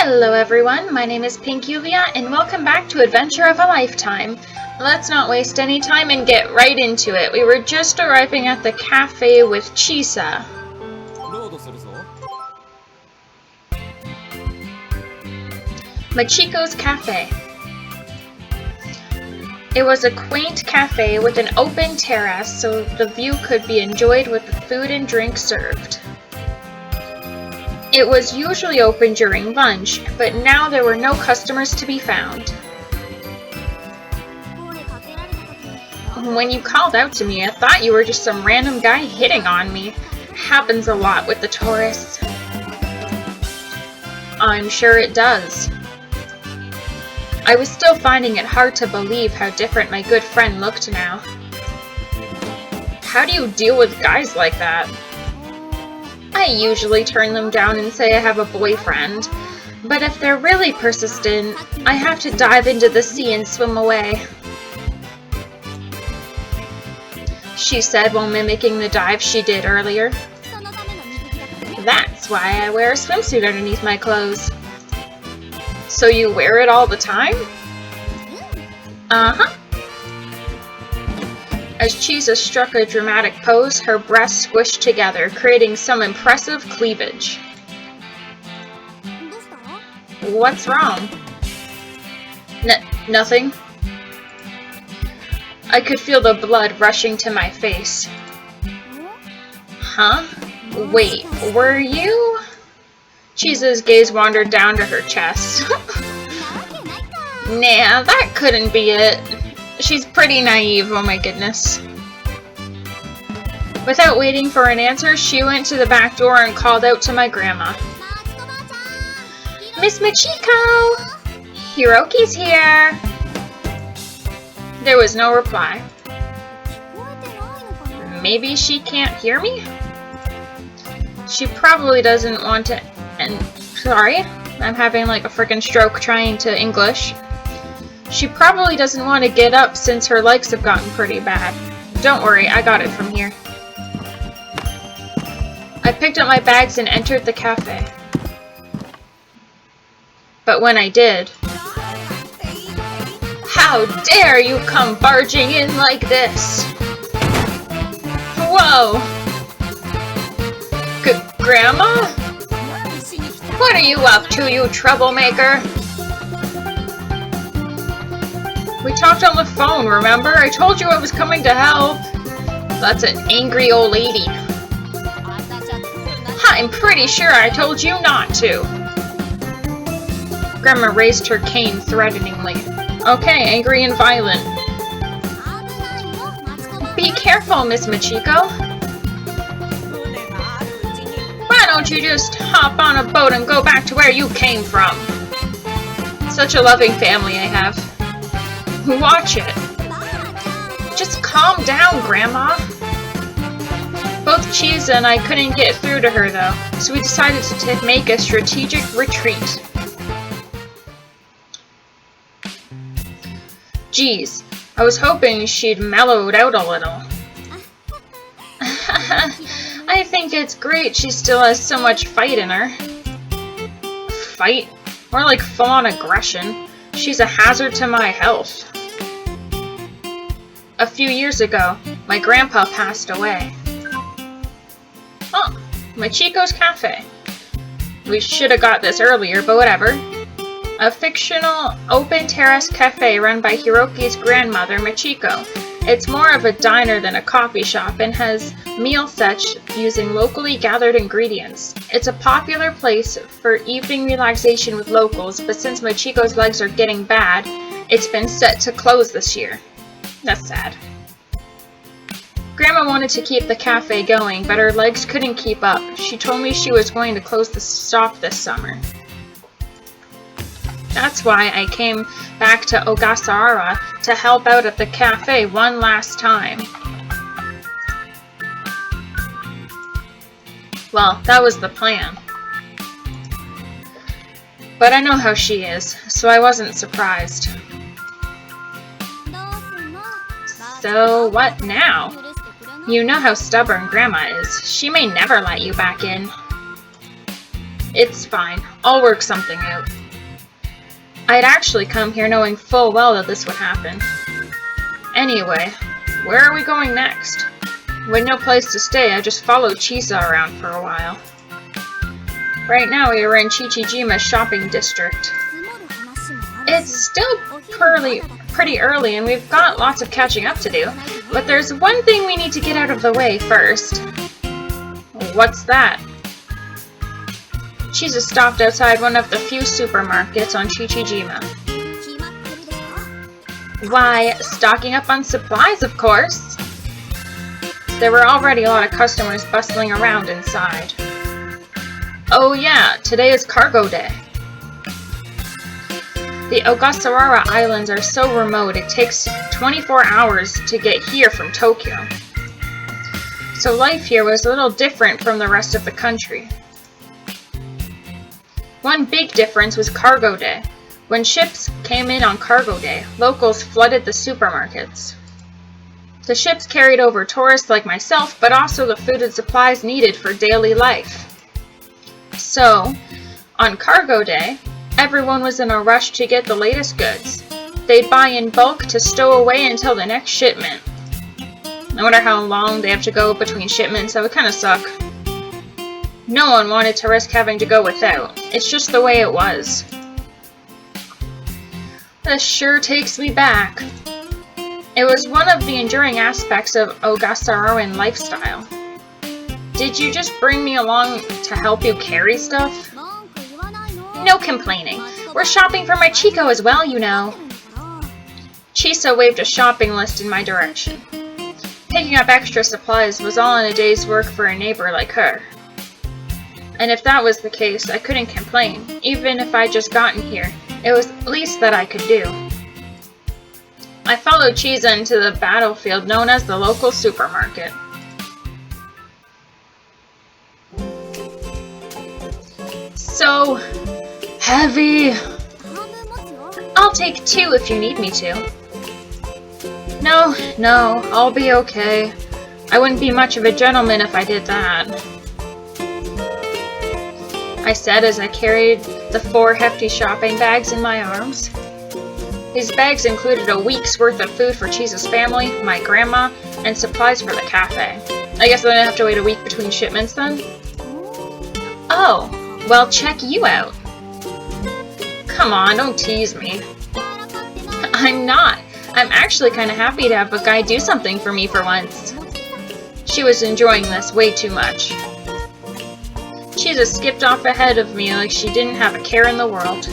Hello everyone, my name is Pink Yulia and welcome back to Adventure of a Lifetime. Let's not waste any time and get right into it. We were just arriving at the cafe with Chisa. Machiko's Cafe. It was a quaint cafe with an open terrace so the view could be enjoyed with the food and drink served. It was usually open during lunch, but now there were no customers to be found. When you called out to me, I thought you were just some random guy hitting on me. Happens a lot with the tourists. I'm sure it does. I was still finding it hard to believe how different my good friend looked now. How do you deal with guys like that? I usually turn them down and say I have a boyfriend, but if they're really persistent, I have to dive into the sea and swim away. She said while mimicking the dive she did earlier. That's why I wear a swimsuit underneath my clothes. So you wear it all the time? Uh-huh. As Chisa struck a dramatic pose, her breasts squished together, creating some impressive cleavage. What's wrong? Nothing. I could feel the blood rushing to my face. Huh? Wait, were you? Chisa's gaze wandered down to her chest. Nah, that couldn't be it. She's pretty naive, oh my goodness. Without waiting for an answer, she went to the back door and called out to my grandma. Miss Machiko! Hiroki's here! There was no reply. Maybe she can't hear me? She probably doesn't want to... Sorry, I'm having like a freaking stroke trying to English. She probably doesn't want to get up since her legs have gotten pretty bad. Don't worry, I got it from here. I picked up my bags and entered the cafe. But when I did... How dare you come barging in like this? Whoa! Grandma? What are you up to, you troublemaker? We talked on the phone, remember? I told you I was coming to help. That's an angry old lady. I'm pretty sure I told you not to. Grandma raised her cane threateningly. Okay, angry and violent. Be careful, Miss Machiko. Why don't you just hop on a boat and go back to where you came from? Such a loving family I have. Watch it. Just calm down, Grandma. Both Chisa and I couldn't get through to her though, so we decided to make a strategic retreat. Geez, I was hoping she'd mellowed out a little. I think it's great she still has so much fight in her. Fight? More like full-on aggression. She's a hazard to my health. A few years ago, my grandpa passed away. Oh, Machiko's Cafe. We should have got this earlier, but whatever. A fictional open terrace cafe run by Hiroki's grandmother, Machiko. It's more of a diner than a coffee shop and has meal sets using locally gathered ingredients. It's a popular place for evening relaxation with locals, but since Machiko's legs are getting bad, it's been set to close this year. That's sad. Grandma wanted to keep the cafe going, but her legs couldn't keep up. She told me she was going to close the shop this summer. That's why I came back to Ogasawara to help out at the cafe one last time. Well, that was the plan. But I know how she is, so I wasn't surprised. So what now? You know how stubborn Grandma is. She may never let you back in. It's fine. I'll work something out. I'd actually come here knowing full well that this would happen. Anyway, where are we going next? With no place to stay, I just followed Chisa around for a while. Right now we are in Chichijima's shopping district. It's still pretty early and we've got lots of catching up to do, but there's one thing we need to get out of the way first. What's that? Chisa stopped outside one of the few supermarkets on Chichijima. Why, stocking up on supplies, of course! There were already a lot of customers bustling around inside. Oh yeah, today is cargo day. The Ogasawara Islands are so remote it takes 24 hours to get here from Tokyo. So life here was a little different from the rest of the country. One big difference was cargo day. When ships came in on cargo day, locals flooded the supermarkets. The ships carried over tourists like myself, but also the food and supplies needed for daily life. So, on cargo day, everyone was in a rush to get the latest goods. They'd buy in bulk to stow away until the next shipment. No matter how long they have to go between shipments, that would kind of suck. No one wanted to risk having to go without. It's just the way it was. This sure takes me back. It was one of the enduring aspects of Ogasawara lifestyle. Did you just bring me along to help you carry stuff? No complaining. We're shopping for my Chico as well, you know. Chisa waved a shopping list in my direction. Picking up extra supplies was all in a day's work for a neighbor like her. And if that was the case, I couldn't complain. Even if I'd just gotten here, it was the least that I could do. I followed Chisa into the battlefield known as the local supermarket. So heavy. I'll take 2 if you need me to. No, I'll be okay. I wouldn't be much of a gentleman if I did that, I said as I carried the 4 hefty shopping bags in my arms. These bags included a week's worth of food for Chisa's family, my grandma, and supplies for the cafe. I guess I didn't have to wait a week between shipments then? Oh, well, check you out. Come on, don't tease me. I'm not. I'm actually kind of happy to have a guy do something for me for once. She was enjoying this way too much. Chisa skipped off ahead of me like she didn't have a care in the world.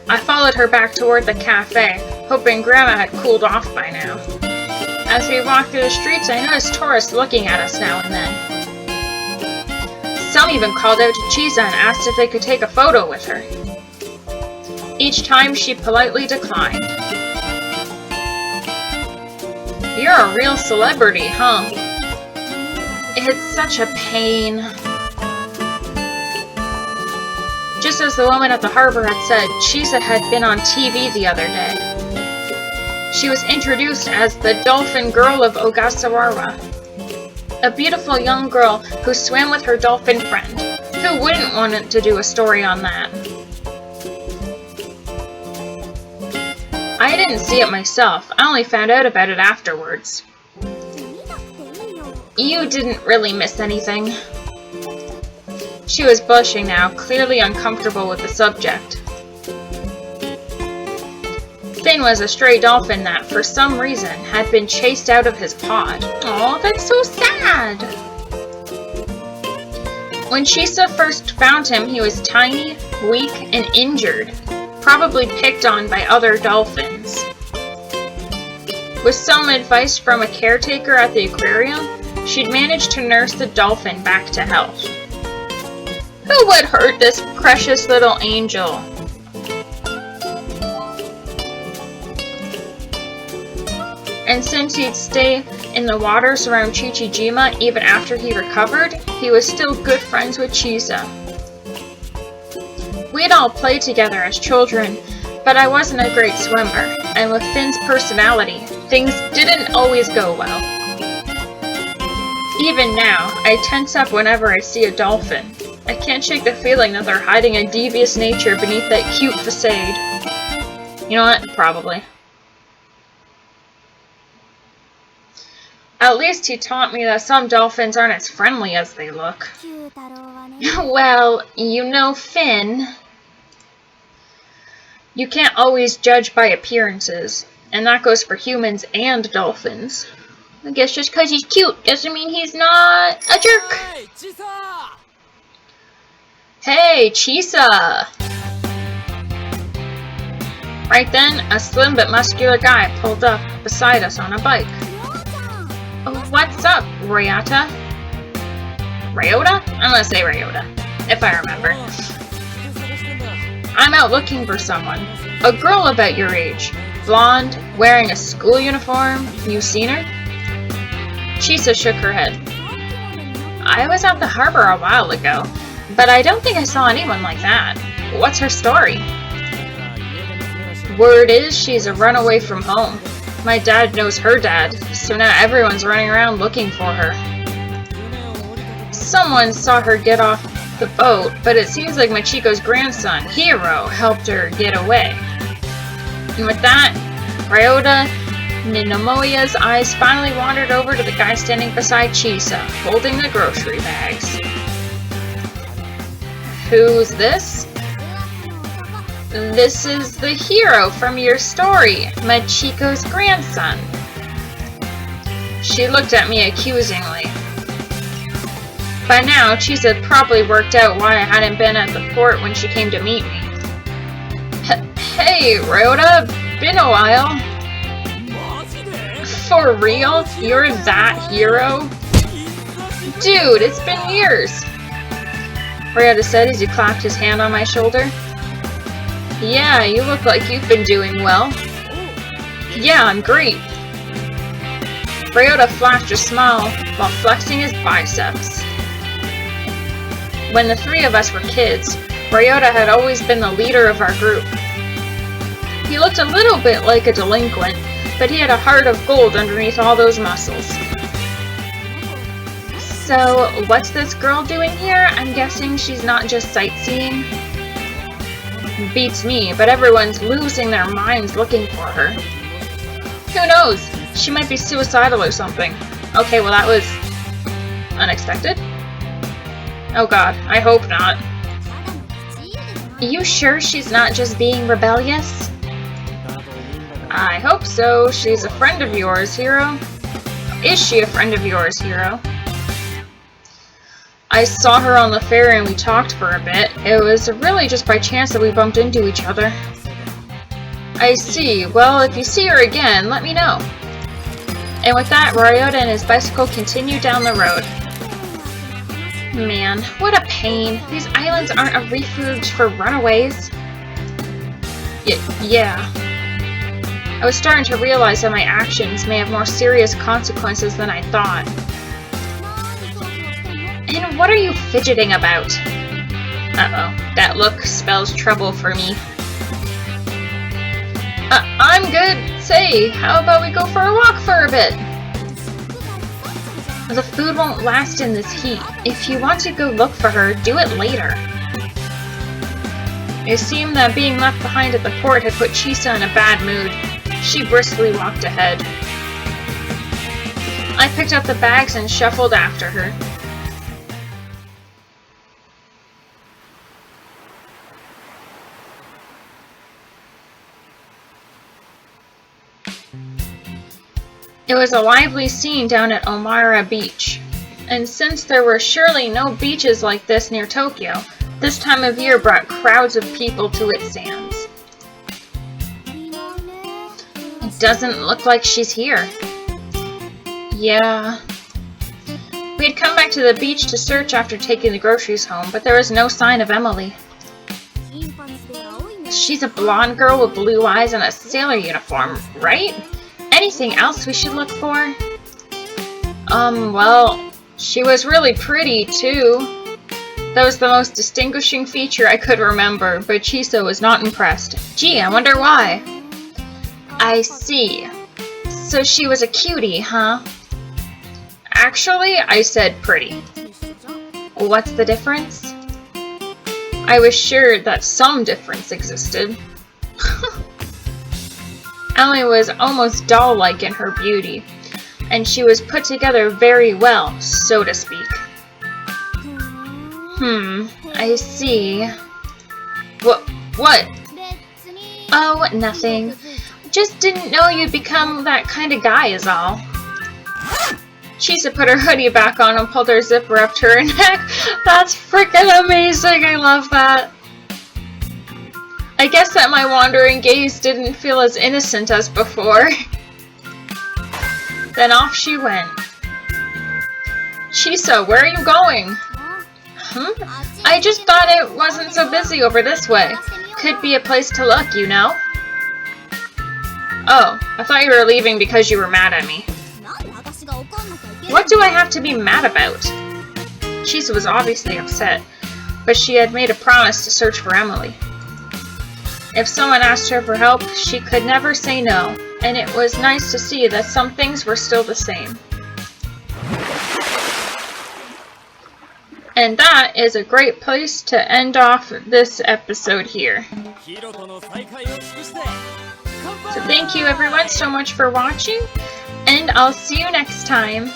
I followed her back toward the cafe, hoping Grandma had cooled off by now. As we walked through the streets, I noticed tourists looking at us now and then. Some even called out to Chisa and asked if they could take a photo with her. Each time she politely declined. You're a real celebrity, huh? It's such a pain. Just as the woman at the harbor had said, Chisa had been on TV the other day. She was introduced as the Dolphin Girl of Ogasawara. A beautiful young girl who swam with her dolphin friend. Who wouldn't want to do a story on that? I didn't see it myself. I only found out about it afterwards. You didn't really miss anything. She was blushing now, clearly uncomfortable with the subject. Phin was a stray dolphin that, for some reason, had been chased out of his pod. Aw, that's so sad! When Chisa first found him, he was tiny, weak, and injured, probably picked on by other dolphins. With some advice from a caretaker at the aquarium, she'd managed to nurse the dolphin back to health. Who would hurt this precious little angel? And since he'd stay in the waters around Chichijima even after he recovered, he was still good friends with Chisa. We'd all play together as children, but I wasn't a great swimmer, and with Phin's personality, things didn't always go well. Even now, I tense up whenever I see a dolphin. I can't shake the feeling that they're hiding a devious nature beneath that cute facade. You know what? Probably. At least he taught me that some dolphins aren't as friendly as they look. Well, you know, Phin. You can't always judge by appearances, and that goes for humans and dolphins. I guess just because he's cute doesn't mean he's not a jerk. Hey, Chisa! Right then, a slim but muscular guy pulled up beside us on a bike. What's up, Ryota? Ryota? I'm gonna say Ryota, if I remember. I'm out looking for someone. A girl about your age. Blonde, wearing a school uniform. You seen her? Chisa shook her head. I was at the harbor a while ago, but I don't think I saw anyone like that. What's her story? Word is she's a runaway from home. My dad knows her dad, so now everyone's running around looking for her. Someone saw her get off the boat, but it seems like Machiko's grandson, Hiro, helped her get away. And with that, Ryota Ninomoya's eyes finally wandered over to the guy standing beside Chisa, holding the grocery bags. Who's this? This is the hero from your story, Machiko's grandson. She looked at me accusingly. By now, Chisa had probably worked out why I hadn't been at the port when she came to meet me. Hey, Ryota, been a while. For real? You're that hero? Dude, it's been years. Ryota said as he clapped his hand on my shoulder. Yeah, you look like you've been doing well. Yeah, I'm great. Ryota flashed a smile while flexing his biceps. When the three of us were kids, Ryota had always been the leader of our group. He looked a little bit like a delinquent, but he had a heart of gold underneath all those muscles. So, what's this girl doing here? I'm guessing she's not just sightseeing? Beats me, but everyone's losing their minds looking for her. Who knows? She might be suicidal or something. Okay, well that was unexpected. Oh god, I hope not. You sure she's not just being rebellious? I hope so. She's a friend of yours, Hiro. Is she a friend of yours, Hiro? I saw her on the ferry and we talked for a bit. It was really just by chance that we bumped into each other. I see. Well, if you see her again, let me know. And with that, Ryota and his bicycle continued down the road. Man, what a pain. These islands aren't a refuge for runaways. Yeah. I was starting to realize that my actions may have more serious consequences than I thought. And what are you fidgeting about? Uh-oh, that look spells trouble for me. I'm good. Say, how about we go for a walk for a bit? The food won't last in this heat. If you want to go look for her, do it later. It seemed that being left behind at the port had put Chisa in a bad mood. She briskly walked ahead. I picked up the bags and shuffled after her. It was a lively scene down at Omara Beach, and since there were surely no beaches like this near Tokyo, this time of year brought crowds of people to its sands. It doesn't look like she's here. Yeah. We had come back to the beach to search after taking the groceries home, but there was no sign of Emily. She's a blonde girl with blue eyes and a sailor uniform, right? Anything else we should look for? Well, she was really pretty, too. That was the most distinguishing feature I could remember, but Chisa was not impressed. Gee, I wonder why. I see. So she was a cutie, huh? Actually, I said pretty. What's the difference? I was sure that some difference existed. Emily was almost doll-like in her beauty, and she was put together very well, so to speak. I see. What? Oh, nothing. Just didn't know you'd become that kind of guy is all. Chisa put her hoodie back on and pulled her zipper up to her neck. That's freaking amazing, I love that. I guess that my wandering gaze didn't feel as innocent as before. Then off she went. Chisa, where are you going? I just thought it wasn't so busy over this way. Could be a place to look, you know? Oh, I thought you were leaving because you were mad at me. What do I have to be mad about? Chisa was obviously upset, but she had made a promise to search for Emily. If someone asked her for help, she could never say no, and it was nice to see that some things were still the same. And that is a great place to end off this episode here. So thank you everyone so much for watching, and I'll see you next time.